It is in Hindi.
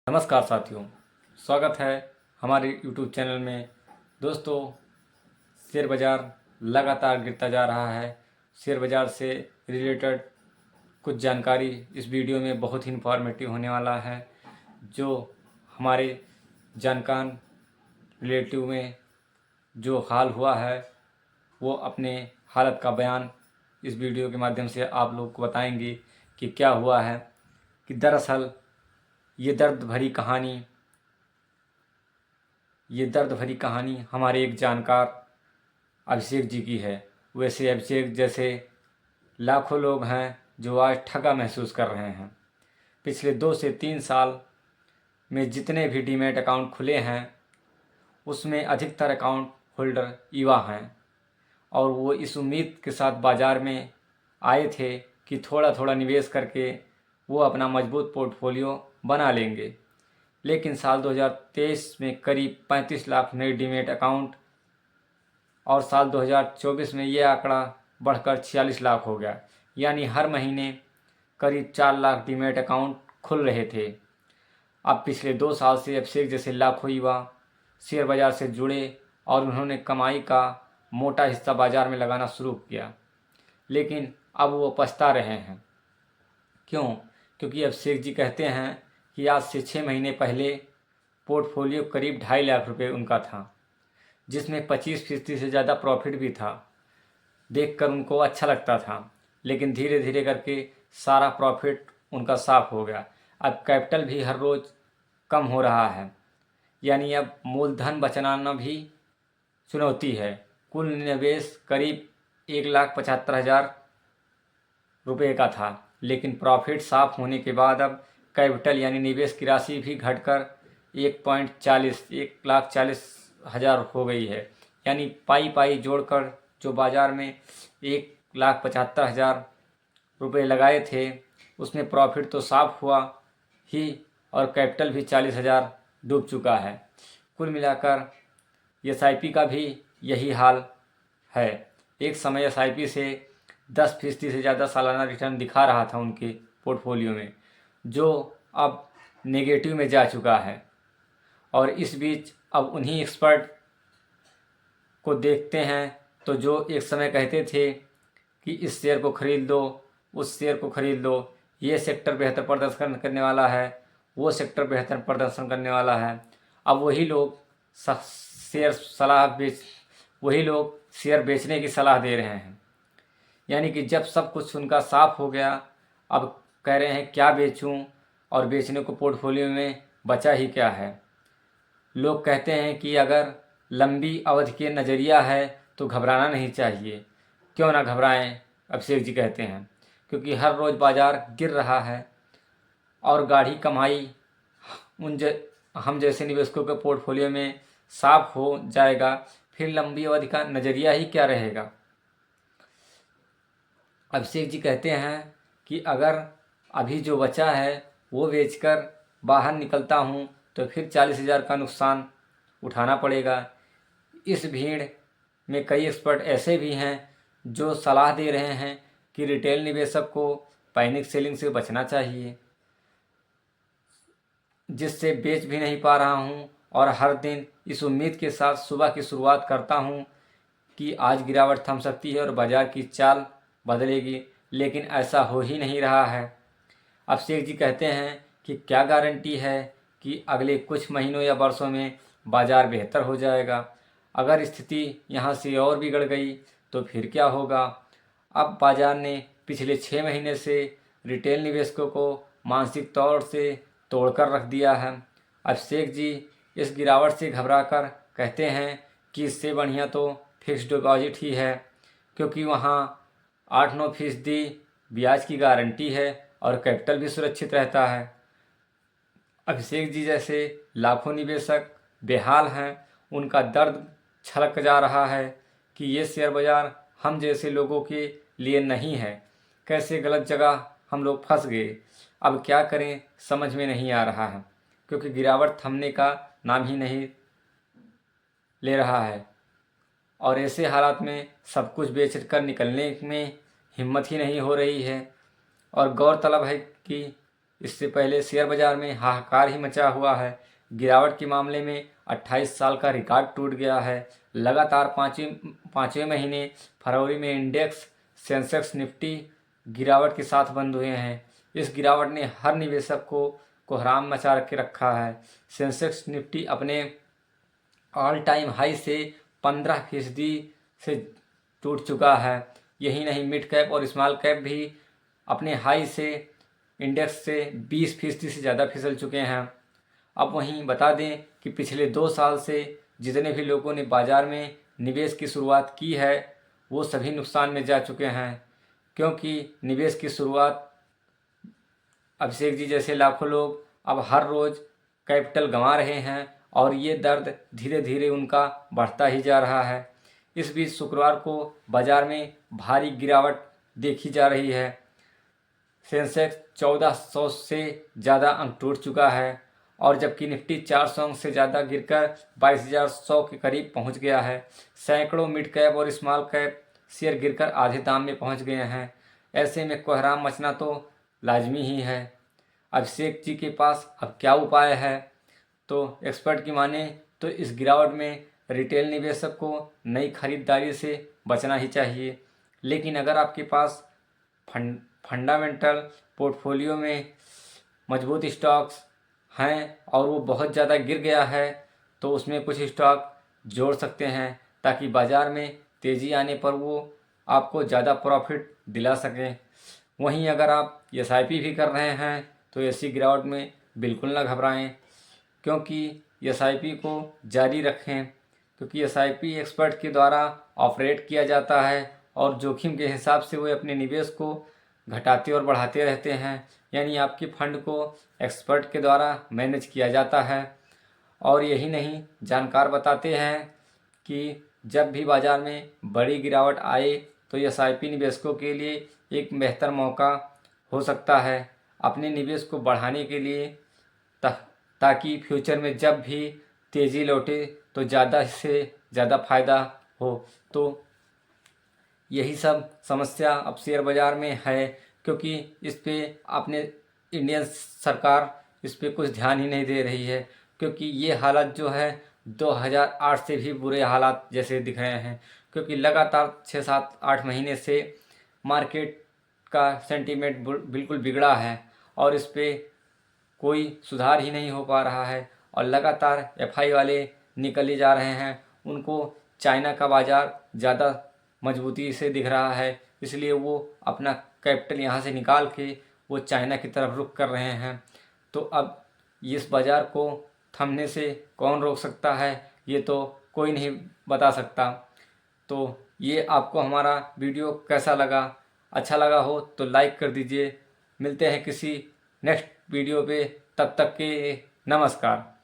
नमस्कार साथियों, स्वागत है हमारे YouTube चैनल में। दोस्तों, शेयर बाज़ार लगातार गिरता जा रहा है। शेयर बाज़ार से रिलेटेड कुछ जानकारी इस वीडियो में बहुत ही इन्फॉर्मेटिव होने वाला है। जो हमारे जानकार रिलेटिव में जो हाल हुआ है वो अपने हालत का बयान इस वीडियो के माध्यम से आप लोग को बताएंगे कि क्या हुआ है। कि दरअसल ये दर्द भरी कहानी हमारे एक जानकार अभिषेक जी की है। वैसे अभिषेक जैसे लाखों लोग हैं जो आज ठगा महसूस कर रहे हैं। पिछले 2 से 3 साल में जितने भी डीमैट अकाउंट खुले हैं उसमें अधिकतर अकाउंट होल्डर युवा हैं और वो इस उम्मीद के साथ बाज़ार में आए थे कि थोड़ा थोड़ा निवेश करके वो अपना मजबूत पोर्टफोलियो बना लेंगे। लेकिन साल 2023 में करीब 35 लाख नए डीमैट अकाउंट और साल 2024 में ये आंकड़ा बढ़कर 46 लाख हो गया। यानी हर महीने करीब 4 लाख डीमैट अकाउंट खुल रहे थे। अब पिछले 2 साल से अभिषेक जैसे लाखों युवा शेयर बाज़ार से जुड़े और उन्होंने कमाई का मोटा हिस्सा बाज़ार में लगाना शुरू किया। लेकिन अब वो पछता रहे हैं। क्यों? क्योंकि अभिषेक जी कहते हैं कि आज से 6 महीने पहले पोर्टफोलियो करीब 2.5 लाख रुपए उनका था, जिसमें 25% से ज़्यादा प्रॉफिट भी था। देखकर उनको अच्छा लगता था, लेकिन धीरे धीरे करके सारा प्रॉफिट उनका साफ हो गया। अब कैपिटल भी हर रोज़ कम हो रहा है, यानी अब मूलधन बचाना भी चुनौती है। कुल निवेश करीब 1,75,000 रुपये का था, लेकिन प्रॉफिट साफ होने के बाद अब कैपिटल यानी निवेश की राशि भी घटकर 1,40,000 हो गई है। यानी पाई जोड़कर जो बाज़ार में 1,75,000 रुपये लगाए थे उसमें प्रॉफिट तो साफ हुआ ही और कैपिटल भी 40,000 डूब चुका है। कुल मिलाकर SIP का भी यही हाल है। एक समय SIP से 10% से ज़्यादा सालाना रिटर्न दिखा रहा था उनके पोर्टफोलियो में, जो अब नेगेटिव में जा चुका है। और इस बीच अब उन्हीं एक्सपर्ट को देखते हैं तो जो एक समय कहते थे कि इस शेयर को खरीद दो, उस शेयर को खरीद लो, ये सेक्टर बेहतर प्रदर्शन करने वाला है, वो सेक्टर बेहतर प्रदर्शन करने वाला है। अब वही लोग शेयर बेचने की सलाह दे रहे हैं। यानी कि जब सब कुछ उनका साफ हो गया, अब कह रहे हैं क्या बेचूं, और बेचने को पोर्टफोलियो में बचा ही क्या है। लोग कहते हैं कि अगर लंबी अवधि के नज़रिया है तो घबराना नहीं चाहिए। क्यों ना घबराएं, अभिषेक जी कहते हैं, क्योंकि हर रोज़ बाज़ार गिर रहा है और गाढ़ी कमाई हम जैसे निवेशकों के पोर्टफोलियो में साफ हो जाएगा, फिर लंबी अवधि का नज़रिया ही क्या रहेगा। अभिषेक जी कहते हैं कि अगर अभी जो बचा है वो बेचकर बाहर निकलता हूँ तो फिर 40,000 का नुकसान उठाना पड़ेगा। इस भीड़ में कई एक्सपर्ट ऐसे भी हैं जो सलाह दे रहे हैं कि रिटेल निवेशक को पैनिक सेलिंग से बचना चाहिए, जिससे बेच भी नहीं पा रहा हूँ और हर दिन इस उम्मीद के साथ सुबह की शुरुआत करता हूँ कि आज गिरावट थम सकती है और बाज़ार की चाल बदलेगी, लेकिन ऐसा हो ही नहीं रहा है। अभिषेक जी कहते हैं कि क्या गारंटी है कि अगले कुछ महीनों या वर्षों में बाज़ार बेहतर हो जाएगा। अगर स्थिति यहाँ से और बिगड़ गई तो फिर क्या होगा। अब बाज़ार ने पिछले 6 महीने से रिटेल निवेशकों को मानसिक तौर से तोड़कर रख दिया है। अभिषेक जी इस गिरावट से घबराकर कहते हैं कि इससे बढ़िया तो फिक्स्ड डिपॉजिट ही है, क्योंकि वहाँ 8-9% ब्याज की गारंटी है और कैपिटल भी सुरक्षित रहता है। अभिषेक जी जैसे लाखों निवेशक बेहाल हैं, उनका दर्द छलक जा रहा है कि ये शेयर बाज़ार हम जैसे लोगों के लिए नहीं है। कैसे गलत जगह हम लोग फंस गए। अब क्या करें समझ में नहीं आ रहा है, क्योंकि गिरावट थमने का नाम ही नहीं ले रहा है और ऐसे हालात में सब कुछ बेच कर निकलने में हिम्मत ही नहीं हो रही है। और गौरतलब है कि इससे पहले शेयर बाजार में हाहाकार ही मचा हुआ है। गिरावट के मामले में 28 साल का रिकॉर्ड टूट गया है। लगातार पाँचवें महीने फरवरी में इंडेक्स सेंसेक्स निफ्टी गिरावट के साथ बंद हुए हैं। इस गिरावट ने हर निवेशक को कोहराम मचा के रखा है। सेंसेक्स निफ्टी अपने ऑल टाइम हाई से 15% से टूट चुका है। यही नहीं, मिड कैप और स्मॉल कैप भी अपने हाई से इंडेक्स से 20% से ज़्यादा फिसल चुके हैं। अब वहीं बता दें कि पिछले 2 साल से जितने भी लोगों ने बाज़ार में निवेश की शुरुआत की है वो सभी नुकसान में जा चुके हैं, क्योंकि निवेश की शुरुआत अभिषेक जी जैसे लाखों लोग अब हर रोज़ कैपिटल गंवा रहे हैं और ये दर्द धीरे धीरे उनका बढ़ता ही जा रहा है। इस बीच शुक्रवार को बाज़ार में भारी गिरावट देखी जा रही है। सेंसेक्स 1400 से ज़्यादा अंक टूट चुका है और जबकि निफ्टी 400 अंक से ज़्यादा गिरकर 22,100 के करीब पहुंच गया है। सैकड़ों मिड कैप और स्मॉल कैप शेयर गिरकर आधे दाम में पहुंच गए हैं। ऐसे में कोहराम मचना तो लाजमी ही है। अभिषेक जी के पास अब क्या उपाय है? तो एक्सपर्ट की माने तो इस गिरावट में रिटेल निवेशक को नई खरीदारी से बचना ही चाहिए। लेकिन अगर आपके पास फंडामेंटल पोर्टफोलियो में मजबूत स्टॉक्स हैं और वो बहुत ज़्यादा गिर गया है तो उसमें कुछ स्टॉक जोड़ सकते हैं ताकि बाज़ार में तेज़ी आने पर वो आपको ज़्यादा प्रॉफिट दिला सकें। वहीं अगर आप SIP भी कर रहे हैं तो ऐसी गिरावट में बिल्कुल ना घबराएं, क्योंकि SIP को जारी रखें, क्योंकि SIP एक्सपर्ट के द्वारा ऑपरेट किया जाता है और जोखिम के हिसाब से वे अपने निवेश को घटाते और बढ़ाते रहते हैं। यानी आपके फंड को एक्सपर्ट के द्वारा मैनेज किया जाता है। और यही नहीं, जानकार बताते हैं कि जब भी बाज़ार में बड़ी गिरावट आए तो SIP निवेशकों के लिए एक बेहतर मौका हो सकता है अपने निवेश को बढ़ाने के लिए, ताकि फ्यूचर में जब भी तेज़ी लौटे तो ज़्यादा से ज़्यादा फ़ायदा हो। तो यही सब समस्या अब शेयर बाज़ार में है, क्योंकि इस पे अपने इंडियन सरकार इस पे कुछ ध्यान ही नहीं दे रही है। क्योंकि ये हालत जो है 2008 से भी बुरे हालात जैसे दिख रहे हैं, क्योंकि लगातार 6, 7, 8 महीने से मार्केट का सेंटीमेंट बिल्कुल बिगड़ा है और इस पे कोई सुधार ही नहीं हो पा रहा है और लगातार FI वाले निकले जा रहे हैं। उनको चाइना का बाज़ार ज़्यादा मजबूती से दिख रहा है, इसलिए वो अपना कैपिटल यहाँ से निकाल के वो चाइना की तरफ रुख कर रहे हैं। तो अब इस बाज़ार को थमने से कौन रोक सकता है, ये तो कोई नहीं बता सकता। तो ये आपको हमारा वीडियो कैसा लगा? अच्छा लगा हो तो लाइक कर दीजिए। मिलते हैं किसी नेक्स्ट वीडियो पे, तब तक के नमस्कार।